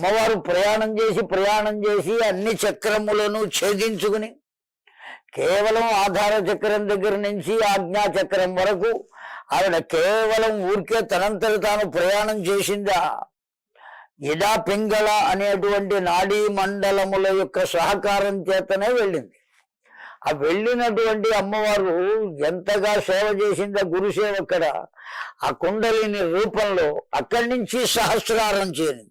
అమ్మవారు ప్రయాణం చేసి అన్ని చక్రములను ఛేదించుకుని కేవలం ఆధార చక్రం దగ్గర నుంచి ఆజ్ఞా చక్రం వరకు ఆవిడ కేవలం ఊరికే తనంతట తాను ప్రయాణం చేసిందా? ఇడా పింగళ అనేటువంటి నాడీ మండలముల యొక్క సహకారం చేతనే వెళ్ళింది. ఆ వెళ్ళినటువంటి అమ్మవారు ఎంతగా సేవ చేసిందా గురుసేవ అక్కడ. ఆ కుండలిని రూపంలో అక్కడి నుంచి సహస్రారం చేరింది.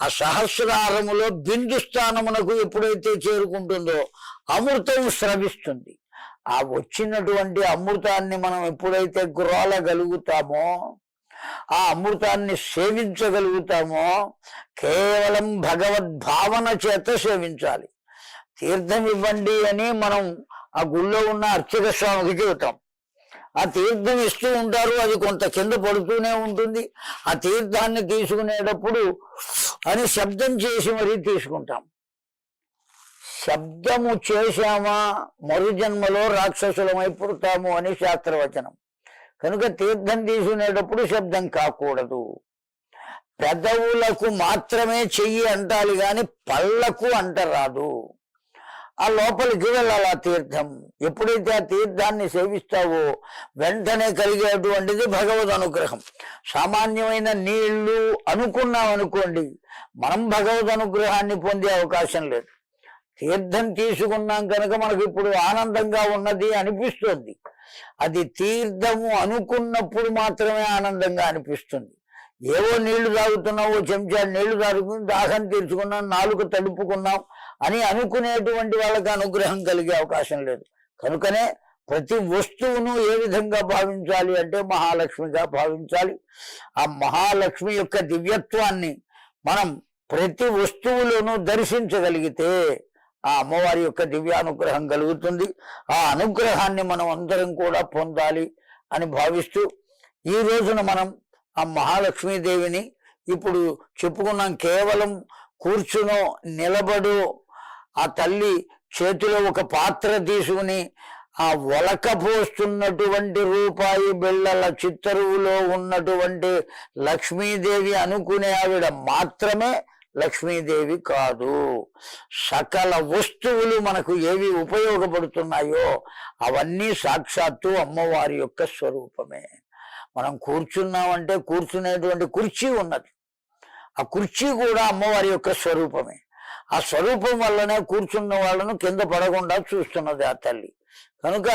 ఆ సహస్రారములో బిందు స్థానమునకు ఎప్పుడైతే చేరుకుంటుందో అమృతం స్రవిస్తుంది. ఆ వచ్చినటువంటి అమృతాన్ని మనం ఎప్పుడైతే గ్రోలగలుగుతామో, ఆ అమృతాన్ని సేవించగలుగుతామో కేవలం భగవద్భావన చేత సేవించాలి. తీర్థం ఇవ్వండి అని మనం ఆ గుళ్ళో ఉన్న అర్చక స్వామికి చెబుతాం. ఆ తీర్థం ఇస్తూ ఉంటారు, అది కొంత కింద పడుతూనే ఉంటుంది. ఆ తీర్థాన్ని తీసుకునేటప్పుడు అని శబ్దం చేసి మరీ తీసుకుంటాం. శబ్దము చేశామా మరు జన్మలో రాక్షసులమై పుడతాము అని శాస్త్రవచనం. కనుక తీర్థం తీసుకునేటప్పుడు శబ్దం కాకూడదు. పెదవులకు మాత్రమే చెయ్యి అంటాలి కానీ పళ్ళకు అంటరాదు. ఆ లోపలికి వెళ్ళాలి. ఆ తీర్థం ఎప్పుడైతే ఆ తీర్థాన్ని సేవిస్తావో వెంటనే కలిగేటువంటిది భగవద్ అనుగ్రహం. సామాన్యమైన నీళ్లు అనుకున్నాం అనుకోండి, మనం భగవద్ అనుగ్రహాన్ని పొందే అవకాశం లేదు. తీర్థం తీసుకున్నాం కనుక మనకు ఇప్పుడు ఆనందంగా ఉన్నది అనిపిస్తుంది. అది తీర్థము అనుకున్నప్పుడు మాత్రమే ఆనందంగా అనిపిస్తుంది. ఏవో నీళ్లు తాగుతున్నావు, చెంచా నీళ్లు తాగుకుని దాహం తీర్చుకున్నాం, నాలుగు తడుపుకున్నాం అని అనుకునేటువంటి వాళ్ళకి అనుగ్రహం కలిగే అవకాశం లేదు. కనుకనే ప్రతి వస్తువును ఏ విధంగా భావించాలి అంటే మహాలక్ష్మిగా భావించాలి. ఆ మహాలక్ష్మి యొక్క దివ్యత్వాన్ని మనం ప్రతి వస్తువులోనూ దర్శించగలిగితే ఆ అమ్మవారి యొక్క దివ్యానుగ్రహం కలుగుతుంది. ఆ అనుగ్రహాన్ని మనం అందరం కూడా పొందాలి అని భావిస్తూ ఈ రోజున మనం ఆ మహాలక్ష్మీదేవిని ఇప్పుడు చెప్పుకున్నాం. కేవలం కూర్చునో నిలబడు ఆ తల్లి చేతిలో ఒక పాత్ర తీసుకుని ఆ ఒలకపోస్తున్నటువంటి రూపాయి బిళ్ళల చిత్తరువులో ఉన్నటువంటి లక్ష్మీదేవి అనుకునే ఆవిడ మాత్రమే లక్ష్మీదేవి కాదు. సకల వస్తువులు మనకు ఏవి ఉపయోగపడుతున్నాయో అవన్నీ సాక్షాత్తు అమ్మవారి యొక్క స్వరూపమే. మనం కూర్చున్నామంటే కూర్చునేటువంటి కుర్చీ ఉన్నది, ఆ కుర్చీ కూడా అమ్మవారి యొక్క స్వరూపమే. ఆ స్వరూపం వల్లనే కూర్చున్న వాళ్ళను కింద పడకుండా చూస్తున్నది ఆ తల్లి. కనుక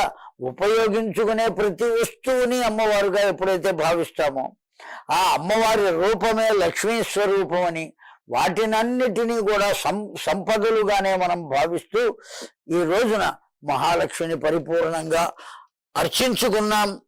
ఉపయోగించుకునే ప్రతి వస్తువుని అమ్మవారుగా ఎప్పుడైతే భావిస్తామో ఆ అమ్మవారి రూపమే లక్ష్మీ స్వరూపం అని వాటినన్నిటినీ కూడా సంపదలుగానే మనం భావిస్తూ ఈ రోజున మహాలక్ష్మిని పరిపూర్ణంగా అర్చించుకున్నాం.